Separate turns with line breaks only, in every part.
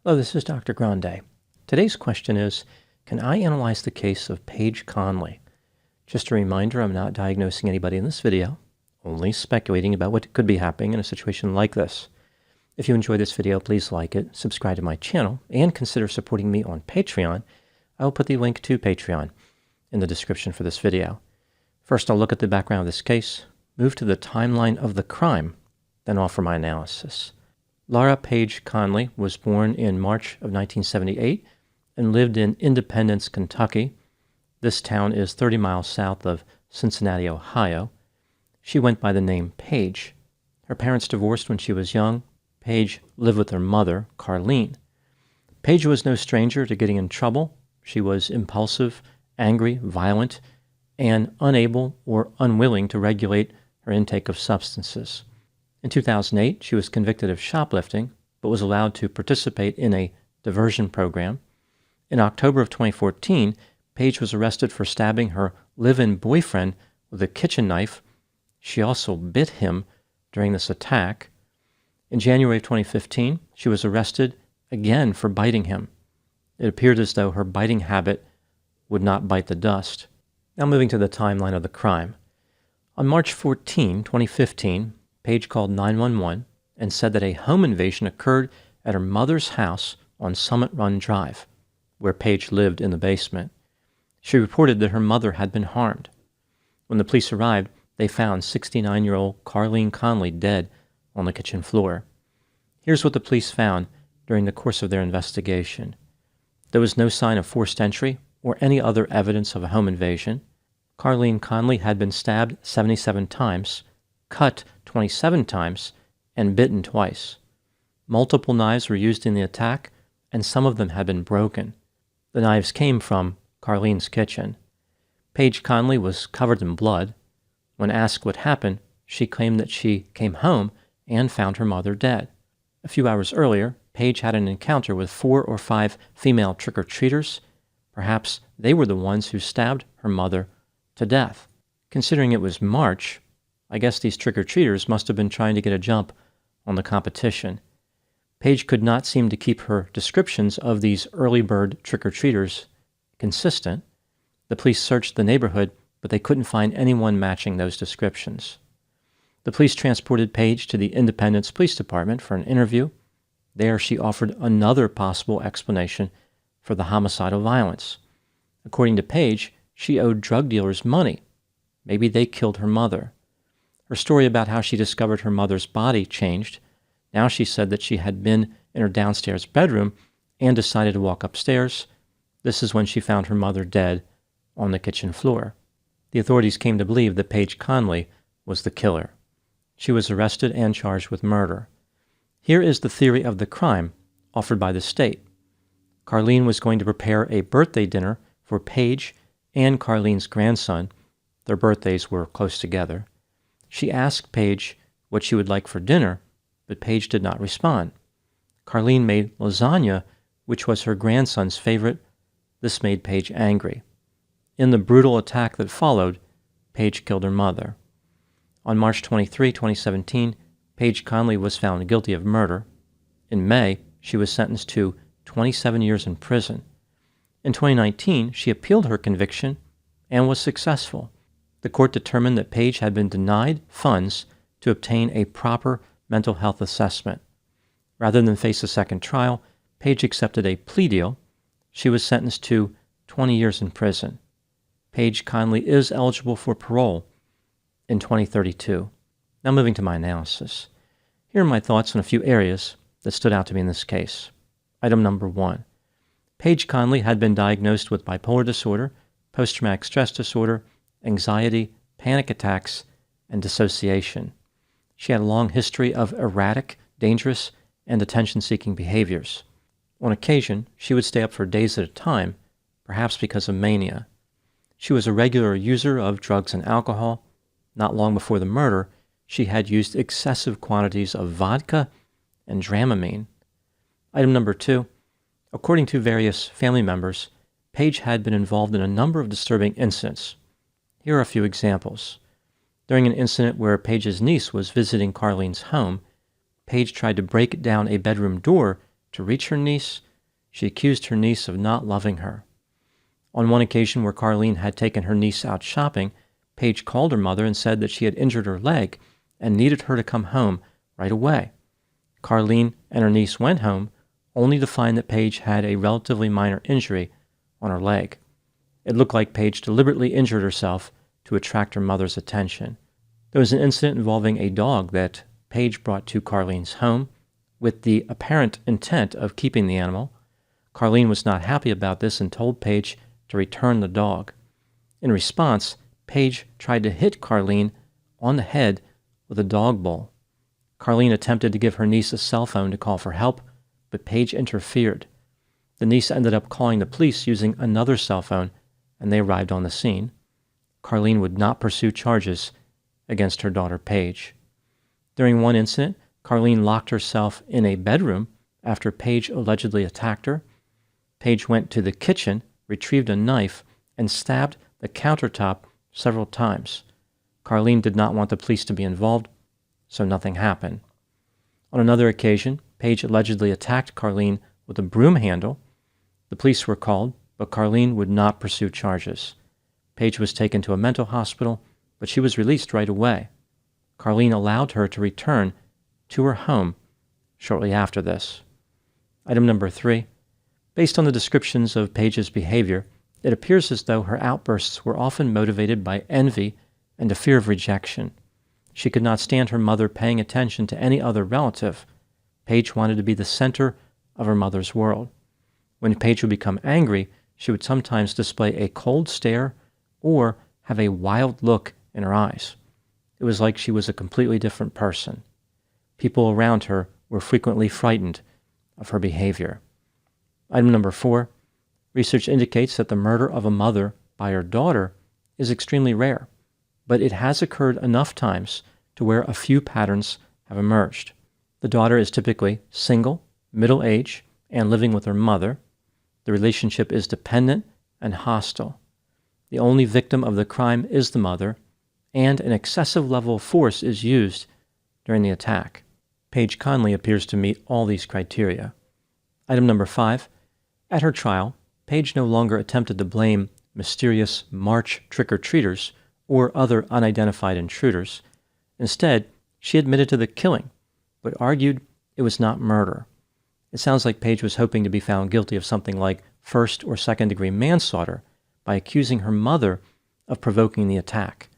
Hello, this is Dr. Grande. Today's question is, can I analyze the case of Paige Conley? Just a reminder, I'm not diagnosing anybody in this video, only speculating about what could be happening in a situation like this. If you enjoy this video, please like it, subscribe to my channel, and consider supporting me on Patreon. I will put the link to Patreon in the description for this video. First, I'll look at the background of this case, move to the timeline of the crime, then offer my analysis. Laura Paige Conley was born in March of 1978 and lived in Independence, Kentucky. This town is 30 miles south of Cincinnati, Ohio. She went by the name Paige. Her parents divorced when she was young. Paige lived with her mother, Carlene. Paige was no stranger to getting in trouble. She was impulsive, angry, violent, and unable or unwilling to regulate her intake of substances. In 2008, she was convicted of shoplifting, but was allowed to participate in a diversion program. In October of 2014, Paige was arrested for stabbing her live-in boyfriend with a kitchen knife. She also bit him during this attack. In January of 2015, she was arrested again for biting him. It appeared as though her biting habit would not bite the dust. Now moving to the timeline of the crime. On March 14, 2015, Paige called 911 and said that a home invasion occurred at her mother's house on Summit Run Drive, where Paige lived in the basement. She reported that her mother had been harmed. When the police arrived, they found 69-year-old Carlene Conley dead on the kitchen floor. Here's what the police found during the course of their investigation. There was no sign of forced entry or any other evidence of a home invasion. Carlene Conley had been stabbed 77 times, cut 27 times, and bitten twice. Multiple knives were used in the attack, and some of them had been broken. The knives came from Carlene's kitchen. Paige Conley was covered in blood. When asked what happened, she claimed that she came home and found her mother dead. A few hours earlier, Paige had an encounter with 4 or 5 female trick-or-treaters. Perhaps they were the ones who stabbed her mother to death. Considering it was March, I guess these trick-or-treaters must have been trying to get a jump on the competition. Paige could not seem to keep her descriptions of these early bird trick-or-treaters consistent. The police searched the neighborhood, but they couldn't find anyone matching those descriptions. The police transported Paige to the Independence Police Department for an interview. There she offered another possible explanation for the homicidal violence. According to Paige, she owed drug dealers money. Maybe they killed her mother. Her story about how she discovered her mother's body changed. Now she said that she had been in her downstairs bedroom and decided to walk upstairs. This is when she found her mother dead on the kitchen floor. The authorities came to believe that Paige Conley was the killer. She was arrested and charged with murder. Here is the theory of the crime offered by the state. Carlene was going to prepare a birthday dinner for Paige and Carlene's grandson. Their birthdays were close together. She asked Paige what she would like for dinner, but Paige did not respond. Carlene made lasagna, which was her grandson's favorite. This made Paige angry. In the brutal attack that followed, Paige killed her mother. On March 23, 2017, Paige Conley was found guilty of murder. In May, she was sentenced to 27 years in prison. In 2019, she appealed her conviction and was successful. The court determined that Paige had been denied funds to obtain a proper mental health assessment. Rather than face a second trial, Paige accepted a plea deal. She was sentenced to 20 years in prison. Paige Conley is eligible for parole in 2032. Now moving to my analysis. Here are my thoughts on a few areas that stood out to me in this case. Item number 1. Paige Conley had been diagnosed with bipolar disorder, post-traumatic stress disorder, anxiety, panic attacks, and dissociation. She had a long history of erratic, dangerous, and attention-seeking behaviors. On occasion, she would stay up for days at a time, perhaps because of mania. She was a regular user of drugs and alcohol. Not long before the murder, she had used excessive quantities of vodka and Dramamine. Item number 2. According to various family members, Paige had been involved in a number of disturbing incidents. Here are a few examples. During an incident where Paige's niece was visiting Carlene's home, Paige tried to break down a bedroom door to reach her niece, she accused her niece of not loving her. On one occasion where Carlene had taken her niece out shopping, Paige called her mother and said that she had injured her leg and needed her to come home right away. Carlene and her niece went home, only to find that Paige had a relatively minor injury on her leg. It looked like Paige deliberately injured herself to attract her mother's attention. There was an incident involving a dog that Paige brought to Carlene's home with the apparent intent of keeping the animal. Carlene was not happy about this and told Paige to return the dog. In response, Paige tried to hit Carlene on the head with a dog bowl. Carlene attempted to give her niece a cell phone to call for help, but Paige interfered. The niece ended up calling the police using another cell phone, and they arrived on the scene. Carlene would not pursue charges against her daughter Paige. During one incident, Carlene locked herself in a bedroom after Paige allegedly attacked her. Paige went to the kitchen, retrieved a knife, and stabbed the countertop several times. Carlene did not want the police to be involved, so nothing happened. On another occasion, Paige allegedly attacked Carlene with a broom handle. The police were called, but Carlene would not pursue charges. Paige was taken to a mental hospital, but she was released right away. Carlene allowed her to return to her home shortly after this. Item number 3. Based on the descriptions of Paige's behavior, it appears as though her outbursts were often motivated by envy and a fear of rejection. She could not stand her mother paying attention to any other relative. Paige wanted to be the center of her mother's world. When Paige would become angry, she would sometimes display a cold stare or have a wild look in her eyes. It was like she was a completely different person. People around her were frequently frightened of her behavior. Item number 4. Research indicates that the murder of a mother by her daughter is extremely rare, but it has occurred enough times to where a few patterns have emerged. The daughter is typically single, middle-aged, and living with her mother. The relationship is dependent and hostile. The only victim of the crime is the mother, and an excessive level of force is used during the attack. Paige Conley appears to meet all these criteria. Item number 5. At her trial, Paige no longer attempted to blame mysterious March trick-or-treaters or other unidentified intruders. Instead, she admitted to the killing, but argued it was not murder. It sounds like Paige was hoping to be found guilty of something like first- or second-degree manslaughter by accusing her mother of provoking the attack.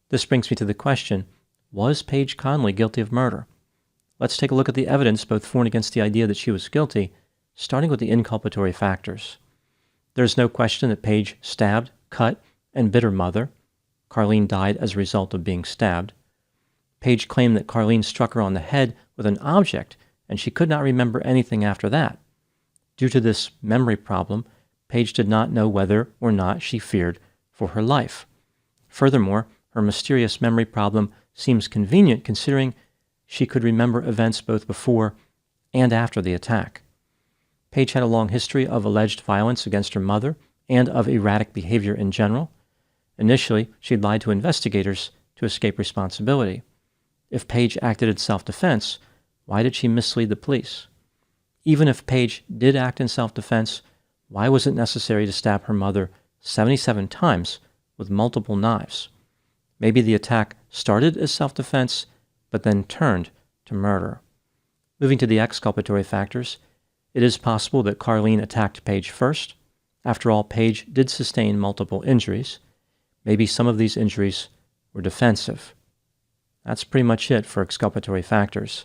This brings me to the question, was Paige Conley guilty of murder? Let's take a look at the evidence both for and against the idea that she was guilty, starting with the inculpatory factors. There is no question that Paige stabbed, cut, and bit her mother. Carlene died as a result of being stabbed. Paige claimed that Carlene struck her on the head with an object, and she could not remember anything after that. Due to this memory problem, Paige did not know whether or not she feared for her life. Furthermore, her mysterious memory problem seems convenient considering she could remember events both before and after the attack. Paige had a long history of alleged violence against her mother and of erratic behavior in general. Initially, she had lied to investigators to escape responsibility. If Paige acted in self-defense, why did she mislead the police? Even if Paige did act in self-defense, why was it necessary to stab her mother 77 times with multiple knives? Maybe the attack started as self-defense, but then turned to murder. Moving to the exculpatory factors, it is possible that Carlene attacked Paige first. After all, Paige did sustain multiple injuries. Maybe some of these injuries were defensive. That's pretty much it for exculpatory factors.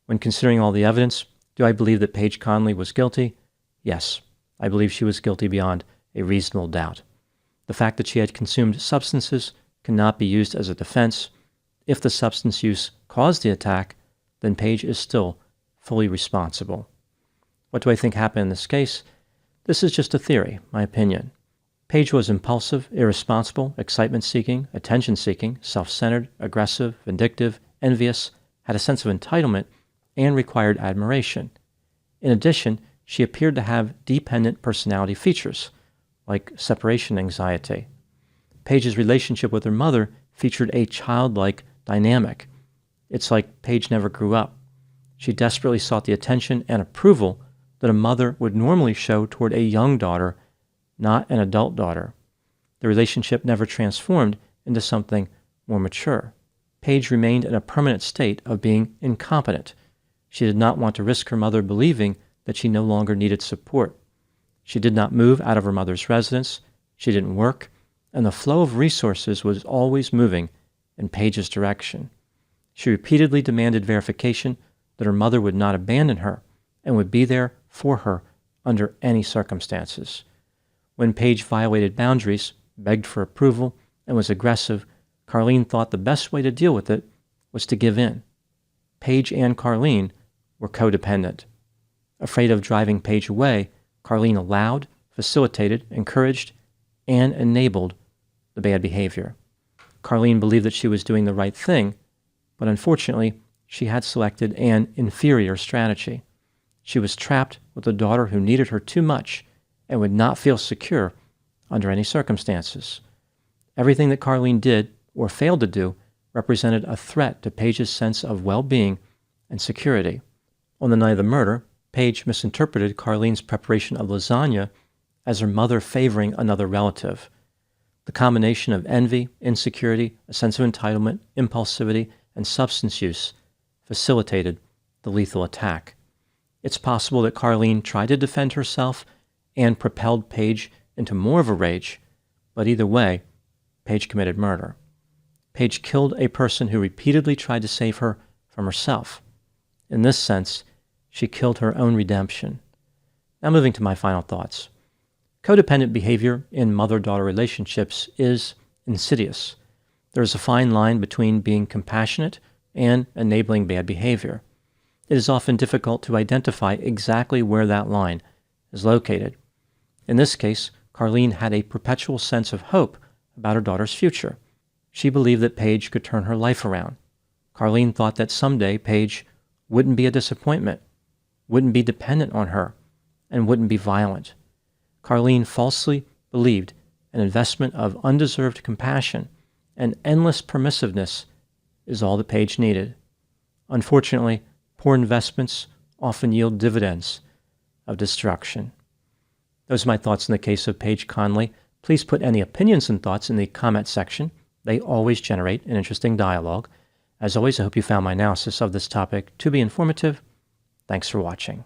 When considering all the evidence, do I believe that Paige Conley was guilty? Yes, I believe she was guilty beyond a reasonable doubt. The fact that she had consumed substances cannot be used as a defense. If the substance use caused the attack, then Paige is still fully responsible. What do I think happened in this case? This is just a theory, my opinion. Paige was impulsive, irresponsible, excitement-seeking, attention-seeking, self-centered, aggressive, vindictive, envious, had a sense of entitlement, and required admiration. In addition, she appeared to have dependent personality features, like separation anxiety. Paige's relationship with her mother featured a childlike dynamic. It's like Paige never grew up. She desperately sought the attention and approval that a mother would normally show toward a young daughter, not an adult daughter. The relationship never transformed into something more mature. Paige remained in a permanent state of being incompetent. She did not want to risk her mother believing that she no longer needed support. She did not move out of her mother's residence, she didn't work, and the flow of resources was always moving in Paige's direction. She repeatedly demanded verification that her mother would not abandon her and would be there for her under any circumstances. When Paige violated boundaries, begged for approval, and was aggressive, Carlene thought the best way to deal with it was to give in. Paige and Carlene were codependent. Afraid of driving Paige away, Carlene allowed, facilitated, encouraged, and enabled the bad behavior. Carlene believed that she was doing the right thing, but unfortunately, she had selected an inferior strategy. She was trapped with a daughter who needed her too much and would not feel secure under any circumstances. Everything that Carlene did or failed to do represented a threat to Paige's sense of well-being and security. On the night of the murder, Paige misinterpreted Carlene's preparation of lasagna as her mother favoring another relative. The combination of envy, insecurity, a sense of entitlement, impulsivity, and substance use facilitated the lethal attack. It's possible that Carlene tried to defend herself and propelled Paige into more of a rage, but either way, Paige committed murder. Paige killed a person who repeatedly tried to save her from herself. In this sense, she killed her own redemption. Now moving to my final thoughts. Codependent behavior in mother-daughter relationships is insidious. There is a fine line between being compassionate and enabling bad behavior. It is often difficult to identify exactly where that line is located. In this case, Carlene had a perpetual sense of hope about her daughter's future. She believed that Paige could turn her life around. Carlene thought that someday Paige wouldn't be a disappointment, wouldn't be dependent on her, and wouldn't be violent. Carlene falsely believed an investment of undeserved compassion and endless permissiveness is all that Paige needed. Unfortunately, poor investments often yield dividends of destruction. Those are my thoughts in the case of Paige Conley. Please put any opinions and thoughts in the comment section. They always generate an interesting dialogue. As always, I hope you found my analysis of this topic to be informative. Thanks for watching.